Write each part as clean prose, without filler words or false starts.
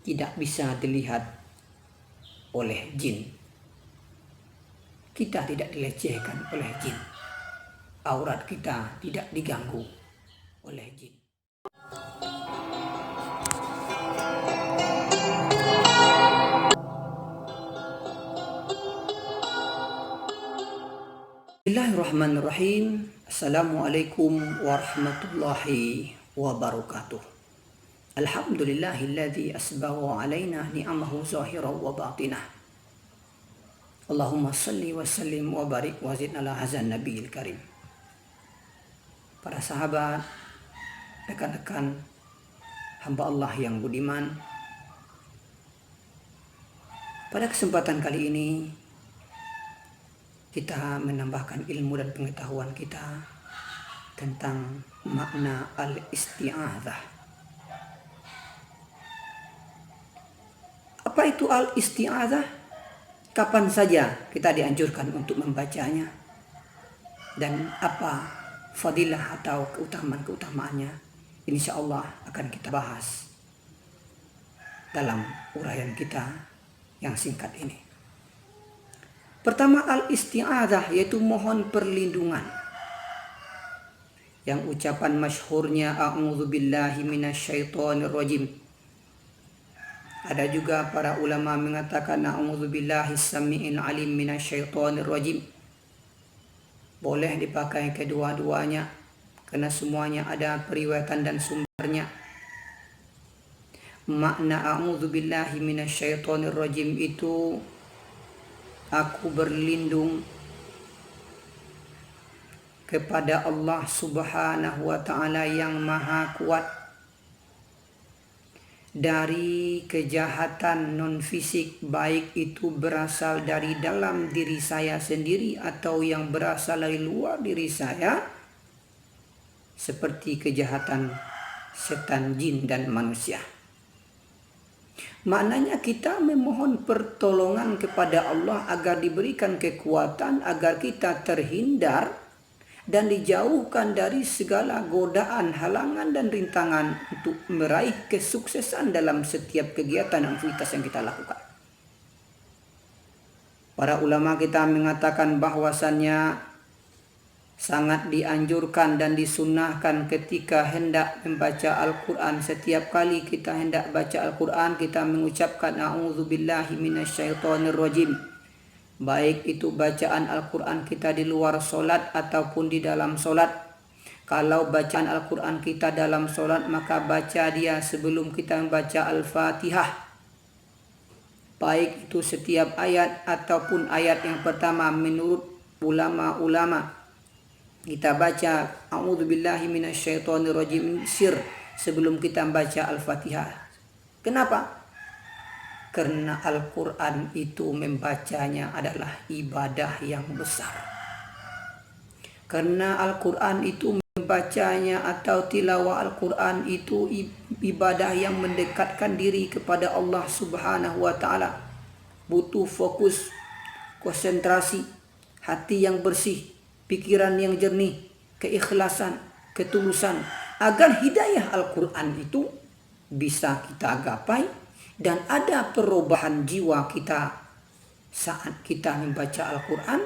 tidak bisa dilihat oleh jin. Kita tidak dilecehkan oleh jin. Aurat kita tidak diganggu oleh jin. Bismillahirrahmanirrahim. Assalamualaikum warahmatullahi wabarakatuh. Alhamdulillahilladzi asbagha alaina ni'amahu zahira wa batinah. Allahumma salli wa sallim wa barik wa zid ala hazan nabiyil karim. Para sahabat, rekan-rekan hamba Allah yang budiman, pada kesempatan kali ini kita menambahkan ilmu dan pengetahuan kita tentang makna al-isti'adzah. Apa itu al-isti'adzah? Kapan saja kita dianjurkan untuk membacanya? Dan apa fadilah atau keutamaan-keutamaannya? Insya Allah akan kita bahas dalam uraian kita yang singkat ini. Pertama, al-isti'adzah yaitu mohon perlindungan. Yang ucapan masyhurnya a'udzubillahi minasyaitonirrajim. Ada juga para ulama mengatakan a'udzubillahi samiil alim minasyaitonirrajim. Boleh dipakai kedua-duanya karena semuanya ada periwayatan dan sumbernya. Makna a'udzubillahi minasyaitonirrajim itu aku berlindung kepada Allah Subhanahu wa Ta'ala yang Maha Kuat dari kejahatan non-fisik, baik itu berasal dari dalam diri saya sendiri atau yang berasal dari luar diri saya, seperti kejahatan setan, jin, dan manusia. Maknanya kita memohon pertolongan kepada Allah agar diberikan kekuatan, agar kita terhindar dan dijauhkan dari segala godaan, halangan, dan rintangan untuk meraih kesuksesan dalam setiap kegiatan dan aktivitas yang kita lakukan. Para ulama kita mengatakan bahwasannya sangat dianjurkan dan disunnahkan ketika hendak membaca Al-Quran. Setiap kali kita hendak baca Al-Quran, kita mengucapkan a'udzubillahi minasyaitonirrajim. Baik itu bacaan Al-Quran kita di luar solat ataupun di dalam solat. Kalau bacaan Al-Quran kita dalam solat, maka baca dia sebelum kita membaca Al-Fatihah. Baik itu setiap ayat ataupun ayat yang pertama menurut ulama-ulama. Kita baca a'udzubillahi minasyaitonirrajim sir sebelum kita membaca Al-Fatihah. Kenapa? Karena Al-Quran itu membacanya adalah ibadah yang besar. Karena Al-Quran itu membacanya atau tilawah Al-Quran itu ibadah yang mendekatkan diri kepada Allah Subhanahu wa Ta'ala. Butuh fokus, konsentrasi, hati yang bersih, pikiran yang jernih, keikhlasan, ketulusan, agar hidayah Al-Quran itu bisa kita gapai dan ada perubahan jiwa kita saat kita membaca Al-Quran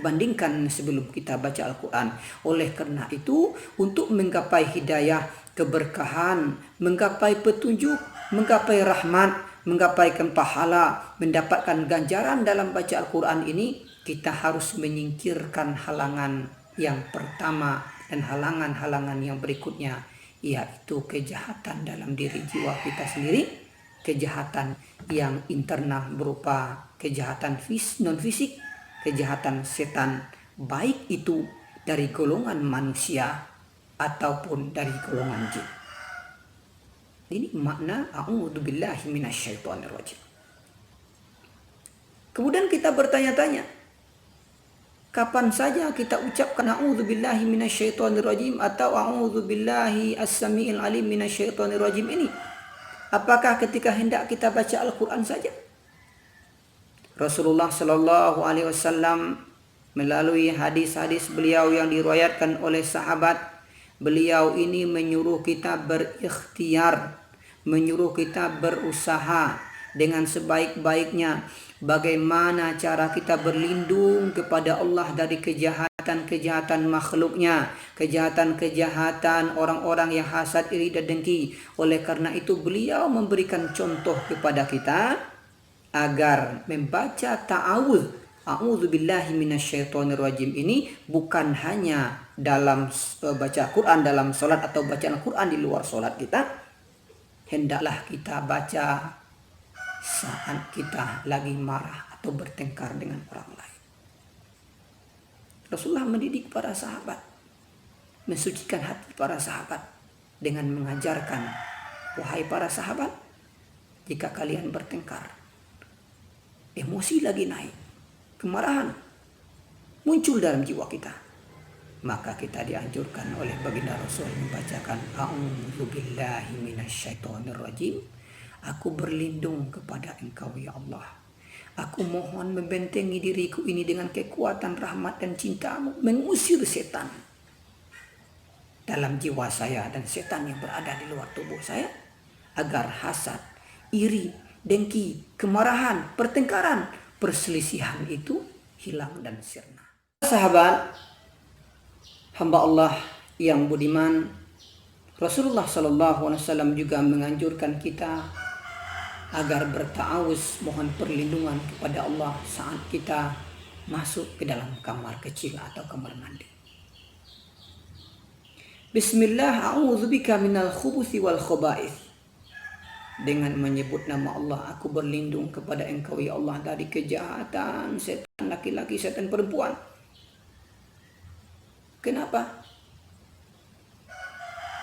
dibandingkan sebelum kita baca Al-Quran. Oleh karena itu, untuk menggapai hidayah, keberkahan, menggapai petunjuk, menggapai rahmat, menggapai pahala, mendapatkan ganjaran dalam baca Al-Quran ini, kita harus menyingkirkan halangan yang pertama dan halangan-halangan yang berikutnya, yaitu kejahatan dalam diri jiwa kita sendiri, kejahatan yang internal berupa kejahatan non-fisik, kejahatan setan, baik itu dari golongan manusia ataupun dari golongan jin. Ini makna a'udzubillahi minasyaitonirrajim. Kemudian kita bertanya-tanya, kapan saja kita ucapkan a'udzubillahi minasyaitonirrajim atau a'udzubillahi as-samiil alim minasyaitonirrajim ini? Apakah ketika hendak kita baca Al-Quran saja? Rasulullah Shallallahu Alaihi Wasallam melalui hadis-hadis beliau yang diriwayatkan oleh sahabat, beliau ini menyuruh kita berikhtiar menyuruh kita berusaha dengan sebaik-baiknya bagaimana cara kita berlindung kepada Allah dari kejahatan-kejahatan makhluknya, kejahatan-kejahatan orang-orang yang hasad, iri dan dengki. Oleh karena itu beliau memberikan contoh kepada kita agar membaca ta'awudz, a'udzubillahi minasyaitonirrajim ini bukan hanya dalam baca Quran dalam sholat atau bacaan Quran di luar sholat kita. Hendaklah kita baca saat kita lagi marah atau bertengkar dengan orang lain. Rasulullah mendidik para sahabat, mensucikan hati para sahabat dengan mengajarkan, wahai para sahabat, jika kalian bertengkar, emosi lagi naik, kemarahan muncul dalam jiwa kita, maka kita dianjurkan oleh baginda Rasul membacakan a'udzubillahi minasyaitonirrajim. Aku berlindung kepada Engkau ya Allah. Aku mohon membentengi diriku ini dengan kekuatan rahmat dan cinta-Mu, mengusir setan dalam jiwa saya dan setan yang berada di luar tubuh saya, agar hasad, iri, dengki, kemarahan, pertengkaran, perselisihan itu hilang dan sirna. Sahabat hamba Allah yang budiman, Rasulullah SAW juga menganjurkan kita agar berta'awuz, mohon perlindungan kepada Allah saat kita masuk ke dalam kamar kecil atau kamar mandi. Bismillah, a'udzubika minal khubuthi wal khaba'ith. Dengan menyebut nama Allah, aku berlindung kepada Engkau ya Allah dari kejahatan setan laki-laki, setan perempuan. Kenapa?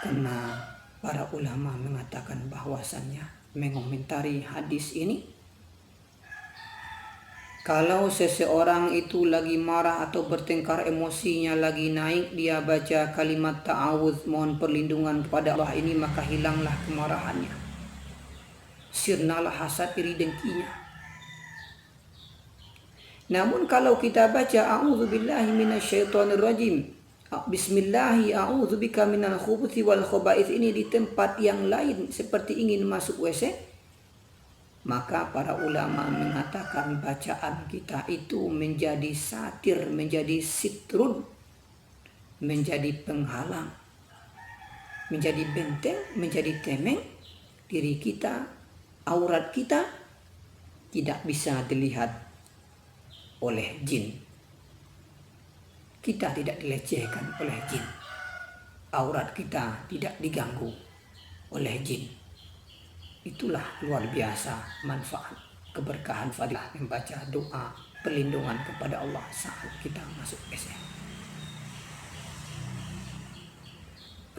Karena para ulama mengatakan bahwasannya, mengomentari hadis ini, kalau seseorang itu lagi marah atau bertengkar, emosinya lagi naik, dia baca kalimat ta'awudz, mohon perlindungan kepada Allah ini, maka hilanglah kemarahannya, sirnalah hasad, iri, dengkinya. Namun kalau kita baca a'udzubillahi minasyaitonirrajim, Bismillahi a'udzubika minal khubuthi wal khaba'ith ini di tempat yang lain seperti ingin masuk WC, maka para ulama mengatakan bacaan kita itu menjadi satir, menjadi sitrun, menjadi penghalang, menjadi benteng, menjadi temeng diri kita, aurat kita tidak bisa dilihat oleh jin. Kita tidak dilecehkan oleh jin. Aurat kita tidak diganggu oleh jin. Itulah luar biasa manfaat, keberkahan, fadilah membaca doa perlindungan kepada Allah saat kita masuk WC.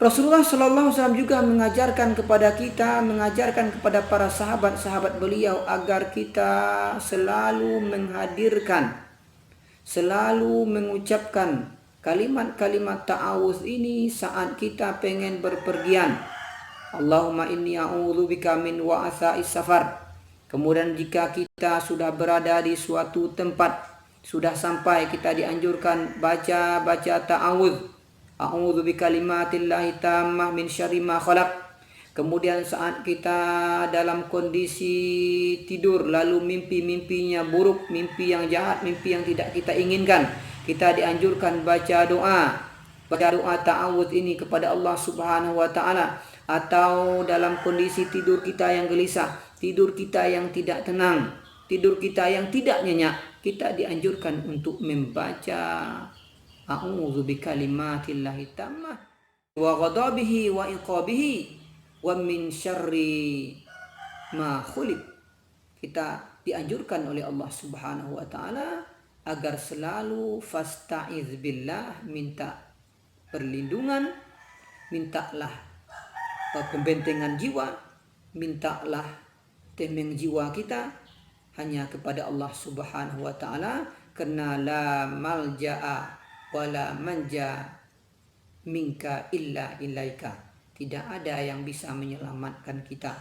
Rasulullah SAW juga mengajarkan kepada kita, mengajarkan kepada para sahabat-sahabat beliau agar kita selalu menghadirkan, selalu mengucapkan kalimat-kalimat ta'awudz ini saat kita pengen berpergian. Allahumma inni a'udzubika min wa'atha'is safar. Kemudian jika kita sudah berada di suatu tempat, sudah sampai, kita dianjurkan baca ta'awudz. A'udzu bikalimatillahi tammah min syarri ma khalaq. Kemudian saat kita dalam kondisi tidur lalu mimpi-mimpinya buruk, mimpi yang jahat, mimpi yang tidak kita inginkan, kita dianjurkan baca doa ta'awudz ini kepada Allah Subhanahu wa taala. Atau dalam kondisi tidur kita yang gelisah, tidur kita yang tidak tenang, tidur kita yang tidak nyenyak, kita dianjurkan untuk membaca a'udzu bikalimatillahi tammah wa ghadabihi wa iqabihi wa min syarri ma khuliq. Kita dianjurkan oleh Allah Subhanahu wa taala agar selalu fasta'iz billah, minta perlindungan, mintalah pembentengan jiwa, mintalah temeng jiwa kita hanya kepada Allah Subhanahu wa taala, karena la malja'a wala manja minka illa ilaika. Tidak ada yang bisa menyelamatkan kita,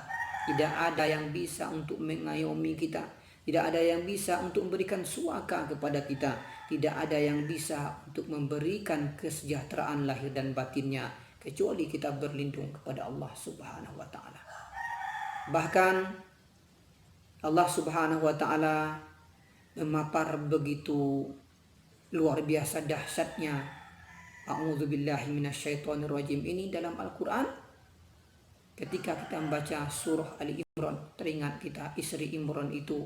tidak ada yang bisa untuk mengayomi kita, tidak ada yang bisa untuk memberikan suaka kepada kita, tidak ada yang bisa untuk memberikan kesejahteraan lahir dan batinnya, kecuali kita berlindung kepada Allah Subhanahu wa taala. Bahkan Allah Subhanahu wa taala memapar begitu luar biasa dahsyatnya a'udzubillahi minasyaitonirrajim ini dalam Al-Qur'an. Ketika kita membaca surah Ali Imran, teringat kita istri Imran itu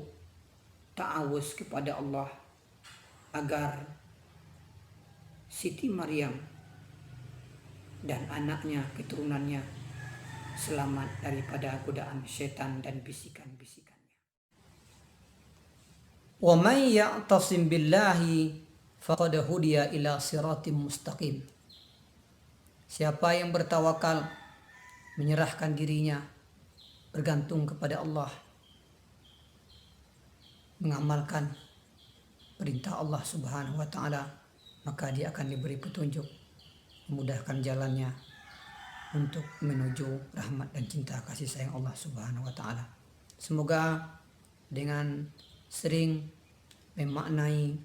ta'awuz kepada Allah agar Siti Maryam dan anaknya, keturunannya selamat daripada godaan setan dan bisikan-bisikannya. Wa may ya'tasim billahi faqad hudiya ila siratim mustaqim. Siapa yang bertawakal, menyerahkan dirinya, bergantung kepada Allah, mengamalkan perintah Allah Subhanahu wa taala, maka dia akan diberi petunjuk, memudahkan jalannya untuk menuju rahmat dan cinta kasih sayang Allah Subhanahu wa taala. Semoga dengan sering memaknai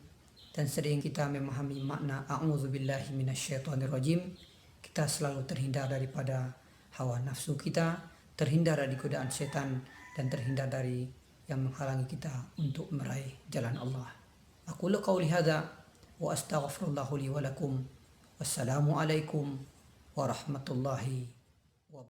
dan sering kita memahami makna a'udzubillahi minasyaitonirrajim, kita selalu terhindar daripada hawa nafsu kita, terhindar dari godaan setan, dan terhindar dari yang menghalangi kita untuk meraih jalan Allah. Aqulu qauli hadza wa astaghfirullahu li wa lakum. Wassalamu alaikum warahmatullahi